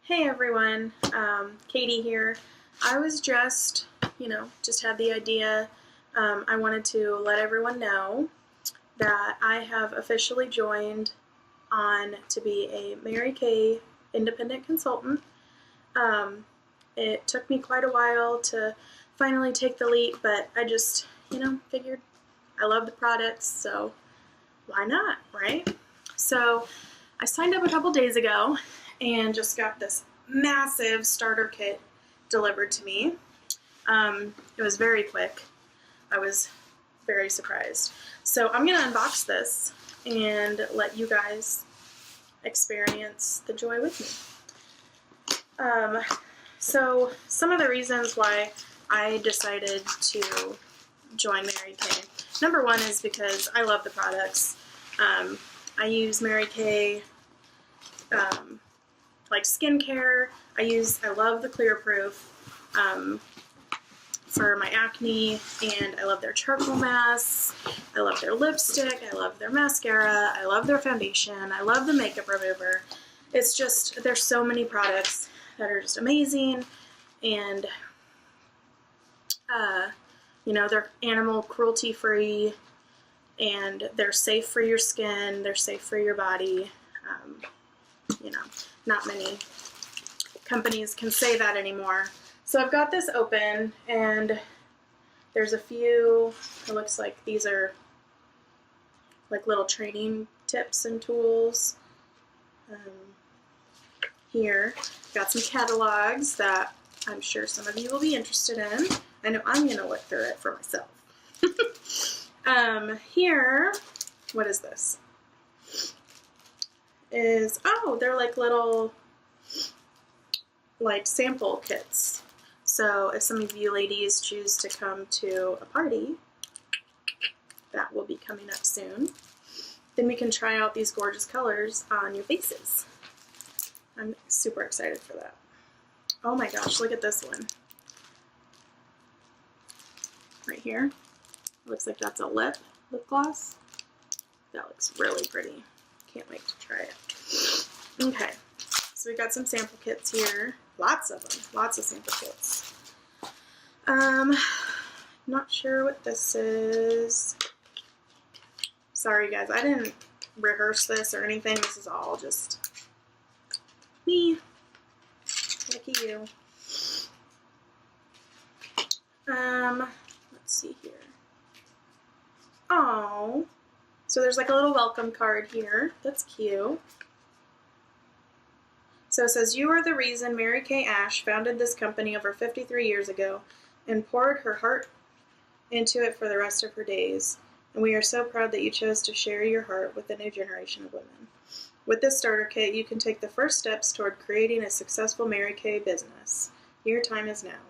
Hey everyone, Katie here. I was just had the idea. I wanted to let everyone know that I have officially joined on to be a Mary Kay independent consultant. It took me quite a while to finally take the leap, but I just, figured I love the products, so why not, right? So I signed up a couple days ago and just got this massive starter kit delivered to me. It was very quick. I was very surprised. So I'm going to unbox this and let you guys experience the joy with me. So some of the reasons why I decided to join Mary Kay. Number one is because I love the products. I use Mary Kay like skincare. I love the Clear Proof for my acne, and I love their charcoal masks. I love their lipstick. I love their mascara. I love their foundation. I love the makeup remover. It's just, there's so many products that are just amazing, and they're animal cruelty free, and they're safe for your skin. They're safe for your body. Not many companies can say that anymore. So I've got this open, and there's a few, it looks like these are like little training tips and tools. Here, got some catalogs that I'm sure some of you will be interested in. I know I'm going to look through it for myself. Here, what is this? They're like little sample kits. So if some of you ladies choose to come to a party that will be coming up soon, then we can try out these gorgeous colors on your faces. I'm super excited for that. Oh my gosh, look at this one. Right here. Looks like that's a lip gloss. That looks really pretty. Can't wait to try it. Okay, so we got some sample kits here. Lots of them. Lots of sample kits. Not sure what this is. Sorry guys, I didn't rehearse this or anything. This is all just me. Lucky you. Let's see here. Oh, so there's like a little welcome card here. That's cute. So it says, "You are the reason Mary Kay Ash founded this company over 53 years ago and poured her heart into it for the rest of her days. And we are so proud that you chose to share your heart with the new generation of women. With this starter kit, you can take the first steps toward creating a successful Mary Kay business. Your time is now."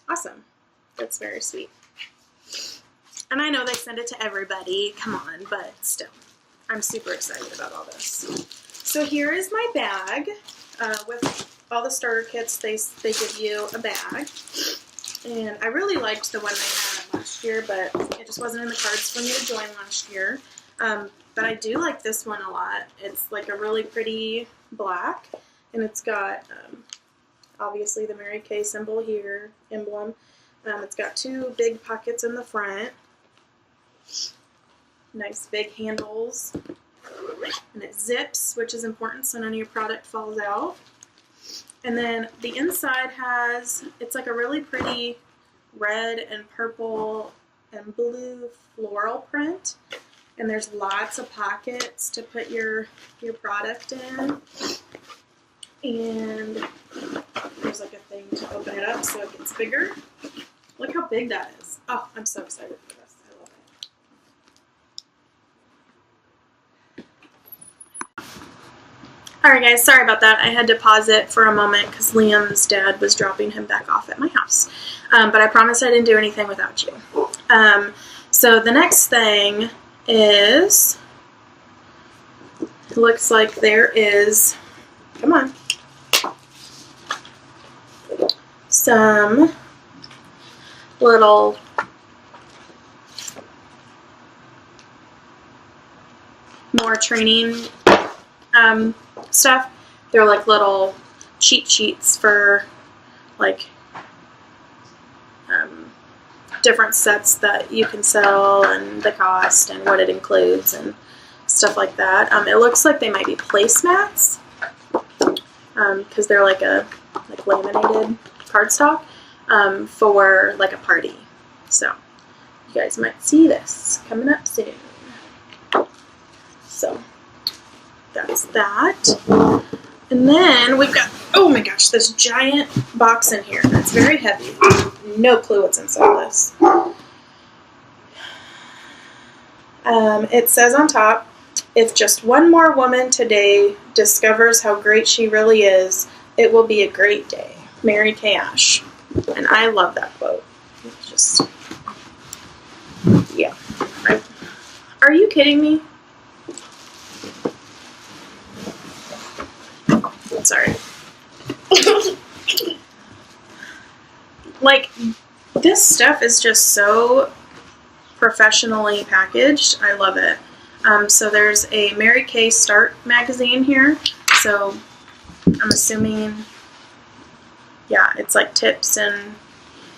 Awesome. That's very sweet. And I know they send it to everybody, come on, but still, I'm super excited about all this. So here is my bag. With all the starter kits, they give you a bag. And I really liked the one they had last year, but it just wasn't in the cards for me to join last year. But I do like this one a lot. It's like a really pretty black, and it's got obviously the Mary Kay symbol here, emblem. It's got two big pockets in the front. Nice big handles. And it zips, which is important so none of your product falls out. And then the inside it's like a really pretty red and purple and blue floral print. And there's lots of pockets to put your product in. And there's like a thing to open it up so it gets bigger. Look how big that is. Oh, I'm so excited for this. I love it. Alright guys, sorry about that. I had to pause it for a moment because Liam's dad was dropping him back off at my house. But I promise I didn't do anything without you. So the next thing is, it looks like there is, come on, some little more training stuff. They're like little cheat sheets for like different sets that you can sell and the cost and what it includes and stuff like that. It looks like they might be placemats because they're like laminated cardstock for like a party. So you guys might see this coming up soon. So that's that. And then we've got, oh my gosh, this giant box in here. It's very heavy. No clue what's inside this. It says on top, if just one more woman today discovers how great she really is, it will be a great day. Mary Kay Ash. And I love that quote. It's just, yeah. Are you kidding me? Sorry. Like, this stuff is just so professionally packaged. I love it. So there's a Mary Kay Start magazine here. So I'm assuming, yeah, it's like tips and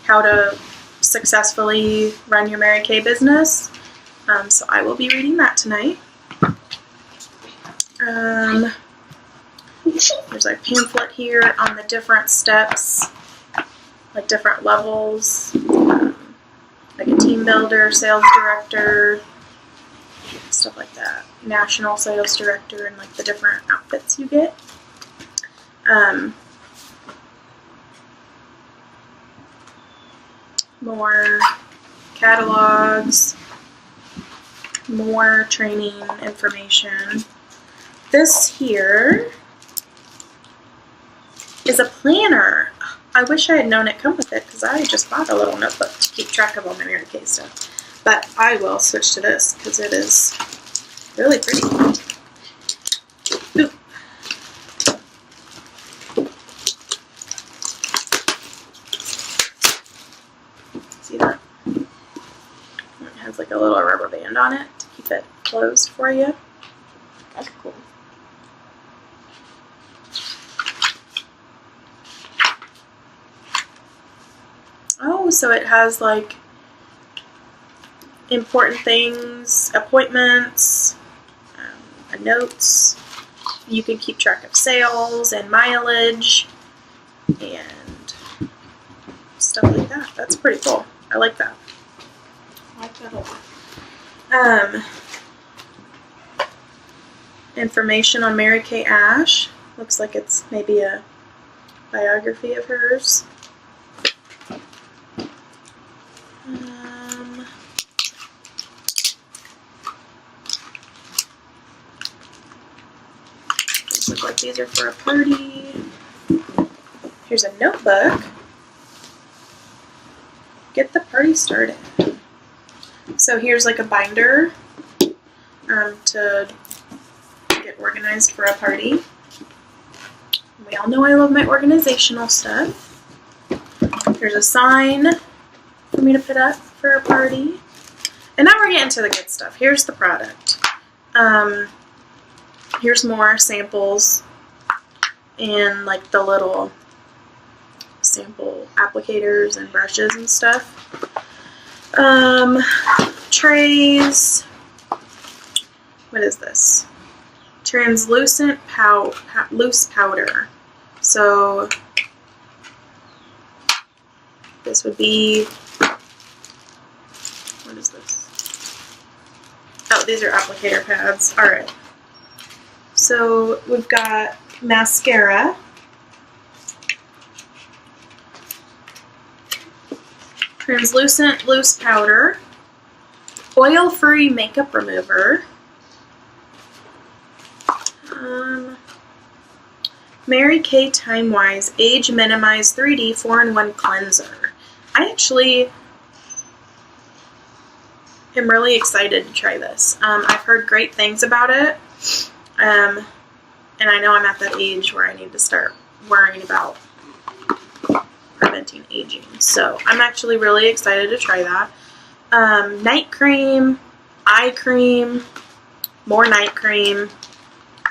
how to successfully run your Mary Kay business. So I will be reading that tonight. There's a pamphlet here on the different steps, like different levels, like a team builder, sales director, stuff like that, national sales director, and like the different outfits you get. More catalogs, more training information. This here is a planner. I wish I had known it come with it because I just bought a little notebook to keep track of all my Mary Kay stuff. But I will switch to this because it is really pretty. Ooh. See that? It has like a little rubber band on it to keep it closed for you. That's cool. Oh, so it has like important things, appointments, notes. You can keep track of sales and mileage and stuff like that. That's pretty cool. I like that. I like that a lot. Information on Mary Kay Ash. Looks like it's maybe a biography of hers. These look like these are for a party. Here's a notebook. Get the party started. So here's like a binder to get organized for a party. We all know I love my organizational stuff. There's a sign for me to put up for a party. And now we're getting to the good stuff. Here's the product. Here's more samples and like the little sample applicators and brushes and stuff. Trays. What is this? Translucent loose powder. So this would be, what is this? Oh, these are applicator pads. Alright. So we've got mascara. Translucent loose powder. Oil-free makeup remover. Mary Kay Time-Wise Age Minimize 3D 4-in-1 Cleanser. I actually am really excited to try this. I've heard great things about it, and I know I'm at that age where I need to start worrying about preventing aging. So I'm actually really excited to try that. Night cream, eye cream, more night cream,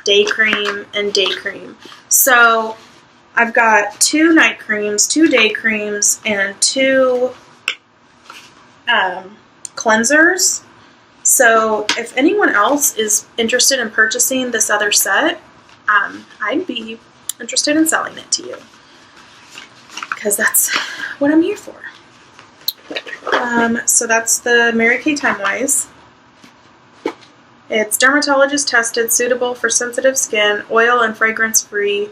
day cream and day cream. So I've got 2 night creams, 2 day creams, and 2 cleansers. So if anyone else is interested in purchasing this other set, I'd be interested in selling it to you, because that's what I'm here for. So that's the Mary Kay Timewise. It's dermatologist tested, suitable for sensitive skin, oil and fragrance free.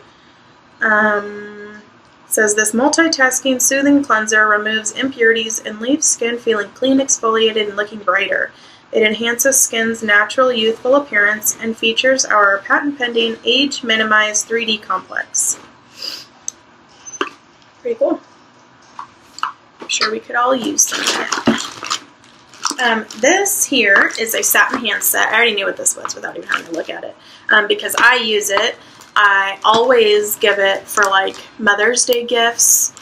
Says this multitasking soothing cleanser removes impurities and leaves skin feeling clean, exfoliated, and looking brighter. It enhances skin's natural youthful appearance and features our patent-pending age-minimized 3D complex. Pretty cool. I'm sure we could all use some of it. This here is a satin hand set. I already knew what this was without even having to look at it, because I use it. I always give it for like Mother's Day gifts.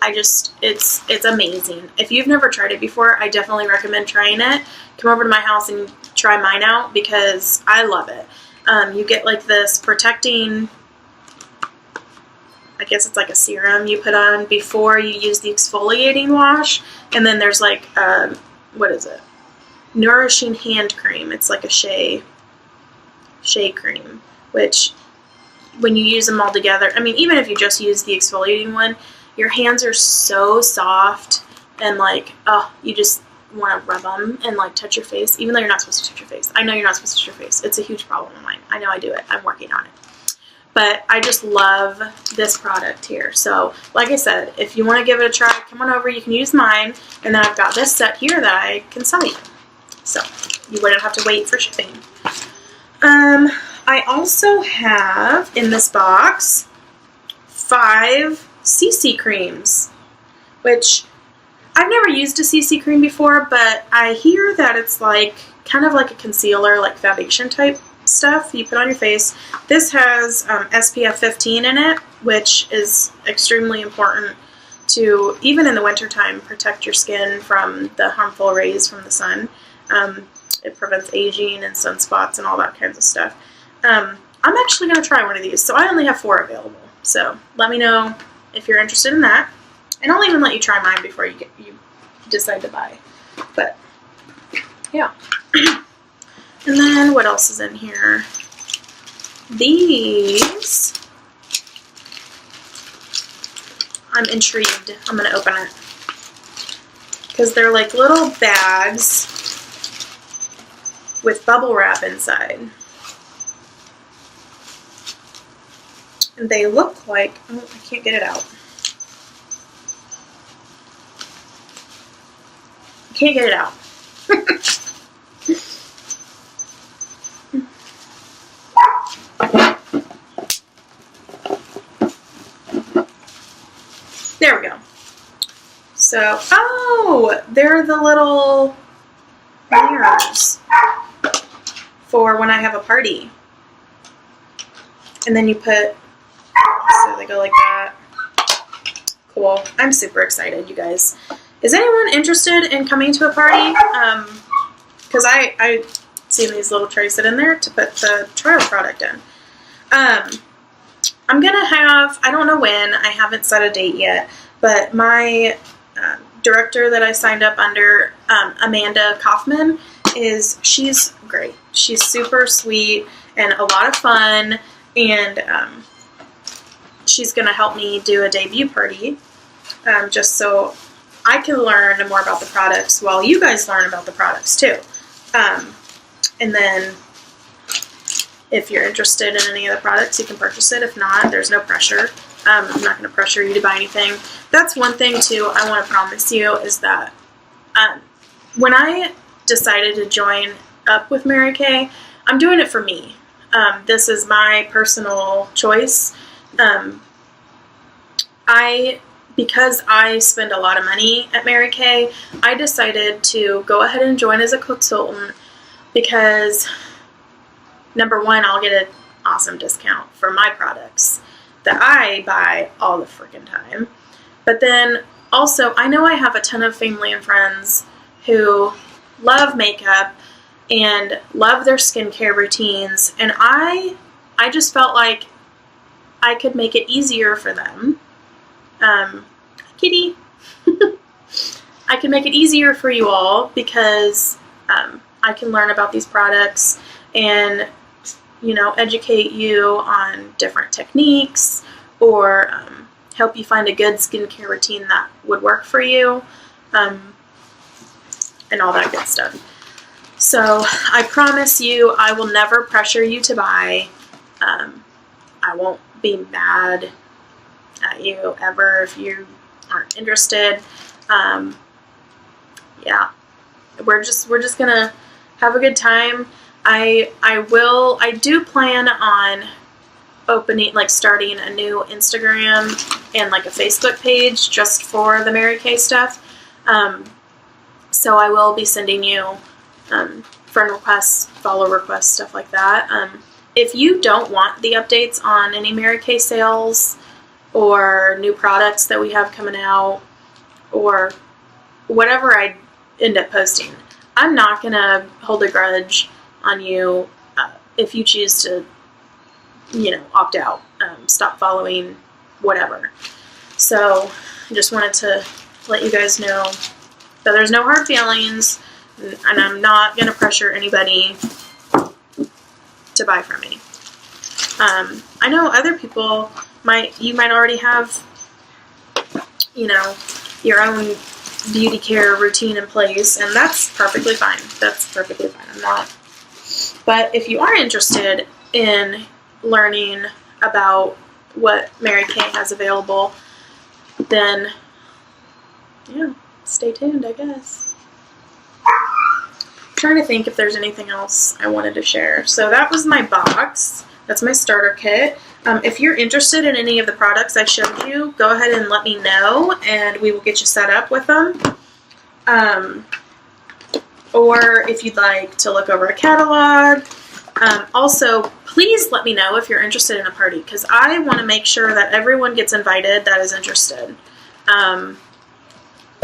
It's amazing. If you've never tried it before, I definitely recommend trying it. Come over to my house and try mine out, because I love it. You get like this protecting, I guess it's like a serum you put on before you use the exfoliating wash. And then there's like, what is it? Nourishing hand cream. It's like a shea cream, which when you use them all together, I mean, even if you just use the exfoliating one, your hands are so soft and like, oh, you just want to rub them and like touch your face, even though you're not supposed to touch your face. I know you're not supposed to touch your face. It's a huge problem of mine. I know I do it. I'm working on it. But I just love this product here. So, like I said, if you want to give it a try, come on over. You can use mine. And then I've got this set here that I can sell you. So, you wouldn't have to wait for shipping. I also have, in this box, 5 CC creams, which I've never used a CC cream before, but I hear that it's like, kind of like a concealer, like foundation type stuff you put on your face. This has SPF 15 in it, which is extremely important to, even in the wintertime, protect your skin from the harmful rays from the sun. It prevents aging and sunspots and all that kinds of stuff. I'm actually going to try one of these. So I only have 4 available. So let me know if you're interested in that. And I'll even let you try mine before you decide to buy. But, yeah. And then what else is in here? These. I'm intrigued. I'm going to open it. Because they're like little bags with bubble wrap inside. And they look like, oh, I can't get it out. I can't get it out. There we go. So, oh, they're the little mirrors for when I have a party. And then you put, so they go like that. Cool. I'm super excited, you guys. Is anyone interested in coming to a party? Because I seen these little trays sit in there to put the trial product in. I'm going to have, I don't know when, I haven't set a date yet, but my director that I signed up under, Amanda Kaufman, she's great. She's super sweet and a lot of fun, and she's going to help me do a debut party, just so I can learn more about the products while you guys learn about the products too. And then if you're interested in any of the products, you can purchase it. If not, there's no pressure. I'm not going to pressure you to buy anything. That's one thing too I want to promise you, is that when I decided to join up with Mary Kay, I'm doing it for me. This is my personal choice. Because I spend a lot of money at Mary Kay, I decided to go ahead and join as a consultant because, number one, I'll get an awesome discount for my products that I buy all the freaking time. But then also, I know I have a ton of family and friends who love makeup, and love their skincare routines, and I just felt like I could make it easier for them. Kitty. I can make it easier for you all because I can learn about these products and, you know, educate you on different techniques, or help you find a good skincare routine that would work for you, and all that good stuff. So I promise you I will never pressure you to buy. I won't be mad at you ever if you aren't interested. Yeah, we're just gonna have a good time. I do plan on opening, like, starting a new Instagram and like a Facebook page just for the Mary Kay stuff. So I will be sending you friend requests, follow requests, stuff like that. If you don't want the updates on any Mary Kay sales or new products that we have coming out, or whatever I end up posting, I'm not gonna hold a grudge on you if you choose to, you know, opt out, stop following, whatever. So I just wanted to let you guys know that there's no hard feelings, and I'm not gonna pressure anybody to buy from me. I know other people you might already have, you know, your own beauty care routine in place, and that's perfectly fine. That's perfectly fine. I'm not. But if you are interested in learning about what Mary Kay has available, then yeah, stay tuned, I guess. I'm trying to think if there's anything else I wanted to share. So that was my box. That's my starter kit. If you're interested in any of the products I showed you, go ahead and let me know, and we will get you set up with them. Or if you'd like to look over a catalog. Also, please let me know if you're interested in a party, because I want to make sure that everyone gets invited that is interested.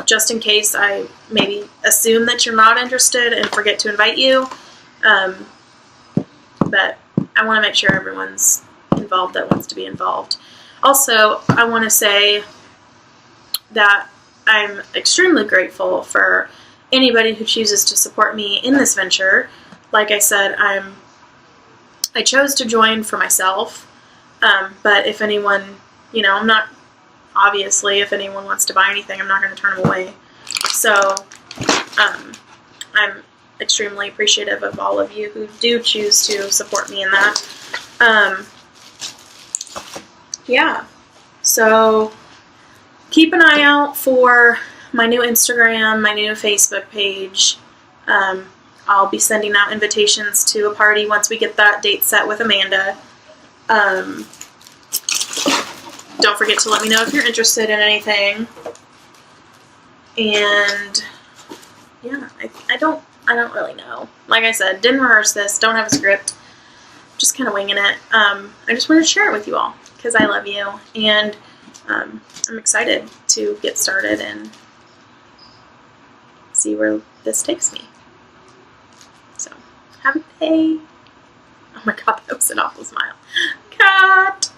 Just in case I maybe assume that you're not interested and forget to invite you. But I want to make sure everyone's involved that wants to be involved. Also, I want to say that I'm extremely grateful for anybody who chooses to support me in this venture. Like I said, I chose to join for myself, but if anyone, you know, obviously, if anyone wants to buy anything, I'm not going to turn them away. So, I'm extremely appreciative of all of you who do choose to support me in that. Yeah, so keep an eye out for my new Instagram, my new Facebook page. I'll be sending out invitations to a party once we get that date set with Amanda. Don't forget to let me know if you're interested in anything. And yeah, I don't really know. Like I said, didn't rehearse this, don't have a script, just kind of winging it. I just wanted to share it with you all because I love you, and I'm excited to get started and see where this takes me. So, have a day. Oh my god, that was an awful smile. Cut!